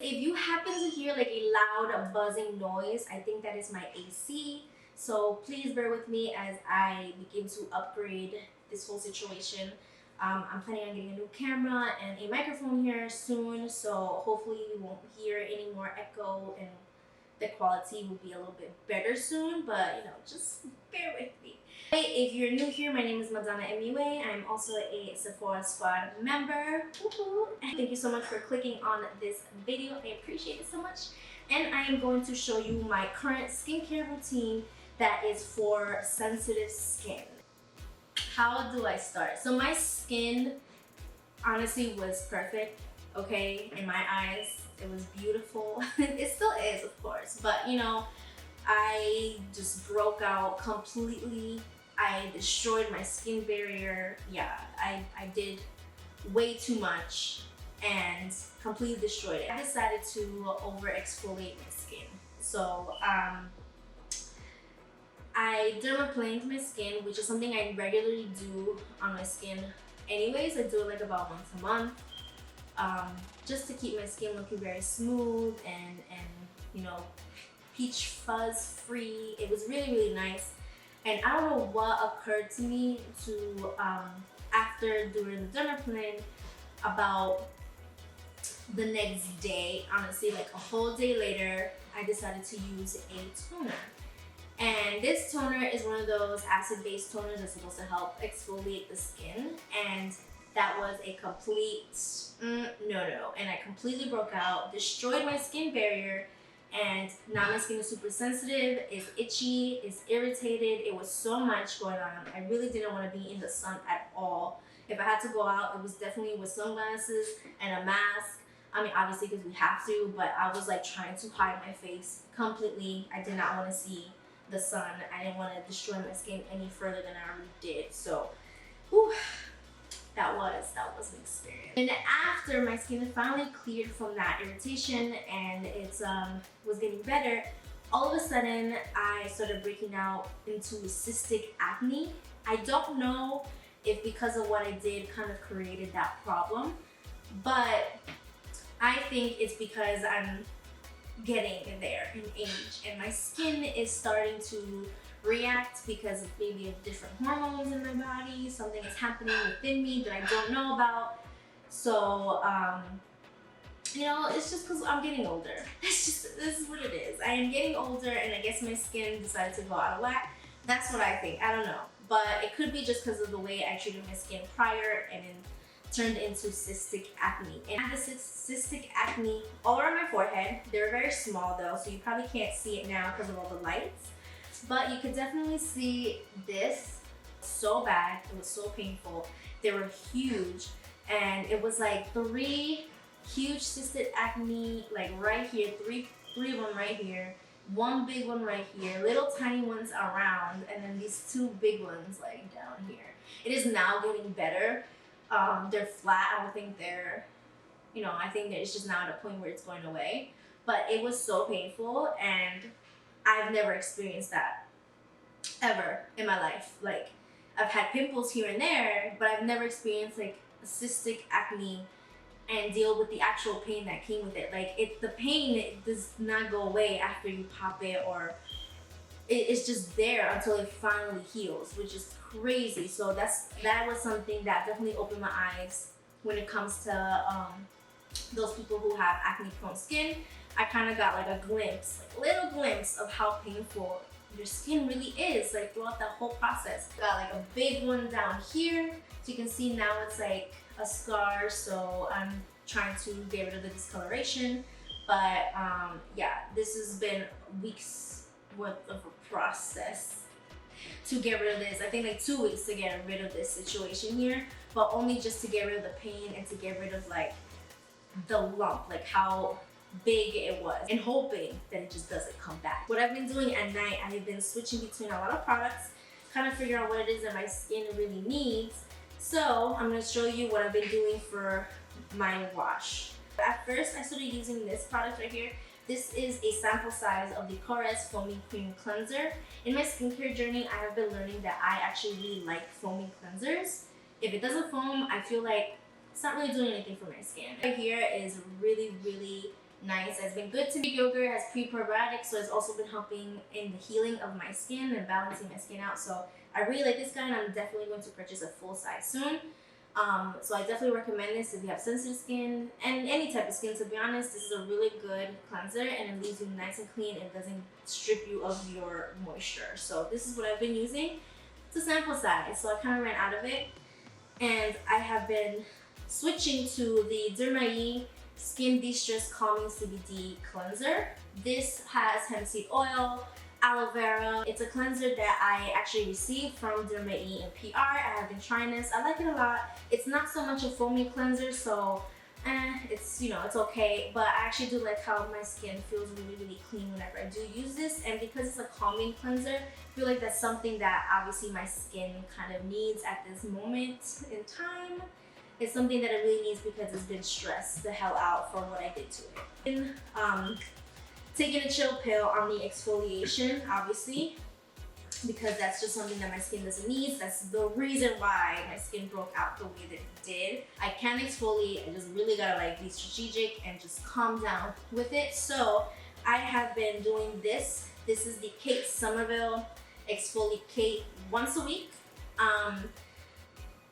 If you happen to hear like a loud buzzing noise, I think that is my AC. So please bear with me as I begin to upgrade this whole situation. I'm planning on getting a new camera and a microphone here soon, so hopefully you won't hear any more echo and the quality will be a little bit better soon, but just bear with me. Hey, if you're new here, my name is Madonna Emiwe. I'm also a Sephora Squad member. Woohoo! Thank you so much for clicking on this video. I appreciate it so much. And I am going to show you my current skincare routine that is for sensitive skin. How do I start? So my skin honestly was perfect, okay, in my eyes. It was beautiful. It still is, of course, but I just broke out completely. I destroyed my skin barrier. Yeah, I did way too much and completely destroyed it. I decided to over exfoliate my skin. So I dermaplaned my skin, which is something I regularly do on my skin anyways. I do it like about once a month, just to keep my skin looking very smooth and peach fuzz free. It was really nice, and I don't know what occurred to me to after doing the dermaplane, about the next day, honestly like a whole day later, I decided to use a toner. And this toner is one of those acid-based toners that's supposed to help exfoliate the skin. And that was a complete no. And I completely broke out, destroyed my skin barrier, and now my skin is super sensitive, it's itchy, it's irritated. It was so much going on. I really didn't want to be in the sun at all. If I had to go out, it was definitely with sunglasses and a mask. I mean, obviously because we have to, but I was like trying to hide my face completely. I did not want to see the sun. I didn't want to destroy my skin any further than I already did. So, whew, that was an experience. And after my skin had finally cleared from that irritation and it was getting better, all of a sudden I started breaking out into cystic acne. I don't know if because of what I did kind of created that problem, but I think it's because I'm getting there in age and my skin is starting to react because of maybe of different hormones in my body. Something is happening within me that I don't know about. So it's just because I'm getting older. This is what it is. I am getting older and I guess my skin decided to go out of whack. That's what I think. I don't know, but it could be just because of the way I treated my skin prior and then turned into cystic acne. And I had the cystic acne all around my forehead. They're very small though, so you probably can't see it now because of all the lights. But you could definitely see this. So bad. It was so painful. They were huge, and it was like 3 huge cystic acne, like right here, three of them right here, 1 big one right here, little tiny ones around, and then these 2 big ones like down here. It is now getting better. They're flat. I don't think they're, I think that it's just now at a point where it's going away. But it was so painful, and I've never experienced that ever in my life. Like, I've had pimples here and there, but I've never experienced like a cystic acne and deal with the actual pain that came with it. Like, the pain, it does not go away after you pop it, or it's just there until it finally heals, which is crazy. So that was something that definitely opened my eyes when it comes to those people who have acne prone skin. I kind of got like a glimpse, like a little glimpse of how painful your skin really is, like throughout that whole process. Got like a big one down here, so you can see now it's like a scar. So I'm trying to get rid of the discoloration, but yeah, this has been weeks worth of a process to get rid of this. I think like 2 weeks to get rid of this situation here, but only just to get rid of the pain and to get rid of like the lump, like how big it was, and hoping that it just doesn't come back. What I've been doing at night, I've been switching between a lot of products, kind of figure out what it is that my skin really needs. So I'm going to show you what I've been doing for my wash. At first I started using this product right here. This is a sample size of the Korres Foaming Cream Cleanser. In my skincare journey, I have been learning that I actually really like foaming cleansers. If it doesn't foam, I feel like it's not really doing anything for my skin. Right here is really nice. It's been good to me. Yogurt has pre-probiotics, so it's also been helping in the healing of my skin and balancing my skin out. So I really like this guy, and I'm definitely going to purchase a full size soon. So I definitely recommend this if you have sensitive skin and any type of skin. To be honest, this is a really good cleanser, and it leaves you nice and clean. It doesn't strip you of your moisture. So this is what I've been using. It's a sample size, so I kind of ran out of it, and I have been switching to the Derma Skin De-Stress Calming CBD Cleanser. This has hemp seed oil, aloe vera. It's a cleanser that I actually received from Derma and PR. I have been trying this. I like it a lot. It's not so much a foamy cleanser, so it's, you know, it's okay, but I actually do like how my skin feels really, really clean whenever I do use this. And because it's a calming cleanser, I feel like that's something that obviously my skin kind of needs at this moment in time. It's something that it really needs because it's been stressed the hell out from what I did to it. And, taking a chill pill on the exfoliation, obviously, because that's just something that my skin doesn't need. That's the reason why my skin broke out the way that it did. I can't exfoliate. I just really gotta like be strategic and just calm down with it. So I have been doing this. This is the Kate Somerville Exfoliate once a week.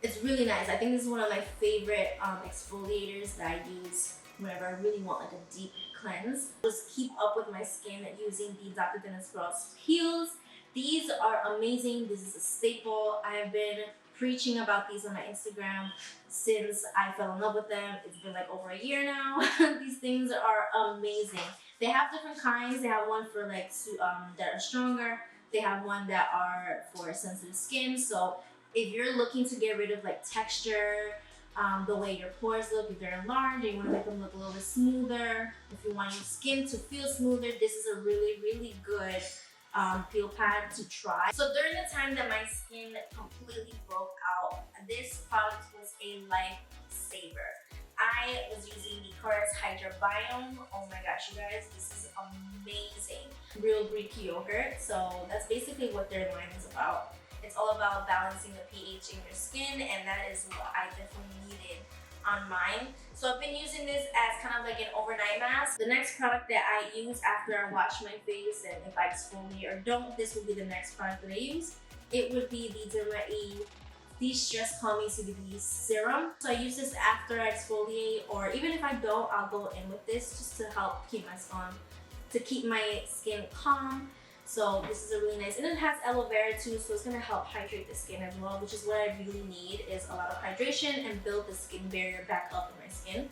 It's really nice. I think this is one of my favorite exfoliators that I use whenever I really want like a deep cleanse. Just keep up with my skin using the Dr. Dennis Ross Heals. These are amazing. This is a staple. I have been preaching about these on my Instagram since I fell in love with them. It's been like over a year now. These things are amazing. They have different kinds. They have one for like that are stronger. They have one that are for sensitive skin. So if you're looking to get rid of like texture, the way your pores look, if they're enlarged, and you want to make them look a little bit smoother, if you want your skin to feel smoother, this is a really, really good peel pad to try. So during the time that my skin completely broke out, this product was a lifesaver. I was using the Chorus Hydra Biome. Oh my gosh, you guys, this is amazing. Real Greek yogurt. So that's basically what their line is about. It's all about balancing the pH in your skin, and that is what I definitely needed on mine. So I've been using this as kind of like an overnight mask. The next product that I use after I wash my face, and if I exfoliate or don't, this will be the next product that I use. It would be the Derma De-Stress Calming CBD Serum. So I use this after I exfoliate, or even if I don't, I'll go in with this just to help keep my skin calm. So this is a really nice, and it has aloe vera too, so it's gonna help hydrate the skin as well, which is what I really need, is a lot of hydration and build the skin barrier back up in my skin.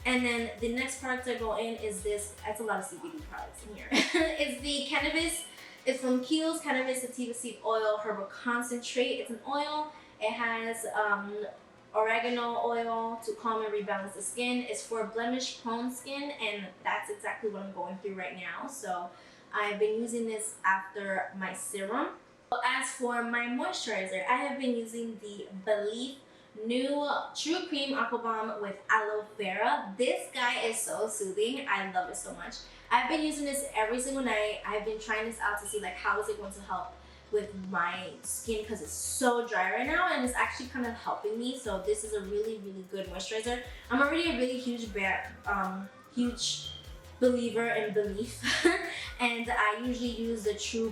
And then the next product I go in is this. It's a lot of CBD products in here. It's the cannabis. It's from Kiehl's Cannabis Sativa Seed Oil Herbal Concentrate. It's an oil. It has oregano oil to calm and rebalance the skin. It's for blemish-prone skin, and that's exactly what I'm going through right now. So I've been using this after my serum. As for my moisturizer, I have been using the Belief New True Cream Aqua Bomb with aloe vera. This guy is so soothing. I love it so much. I've been using this every single night. I've been trying this out to see like how is it going to help with my skin, because it's so dry right now, and it's actually kind of helping me. So this is a really, really good moisturizer. I'm already a really huge believer in Belief and I usually use the True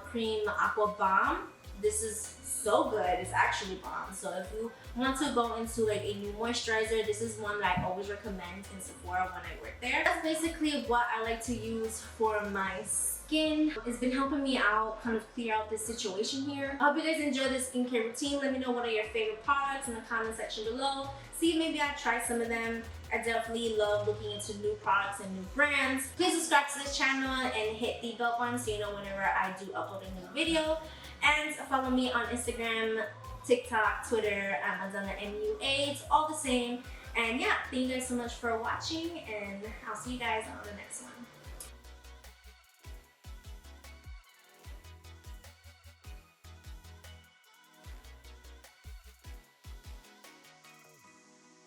Cream Aqua Bomb. This is so good. It's actually bomb. So if you want to go into like a new moisturizer, this is one that I always recommend in Sephora when I work there. That's basically what I like to use for my skin. It's been helping me out, kind of clear out this situation here. I hope you guys enjoy this skincare routine. Let me know what are your favorite products in the comment section below. See, maybe I try some of them. I definitely love looking into new products and new brands. Please subscribe to this channel and hit the bell button so you know whenever I do upload a new video. And follow me on Instagram, TikTok, Twitter, Amazon, MUA. It's all the same. And yeah, thank you guys so much for watching, and I'll see you guys on the next one.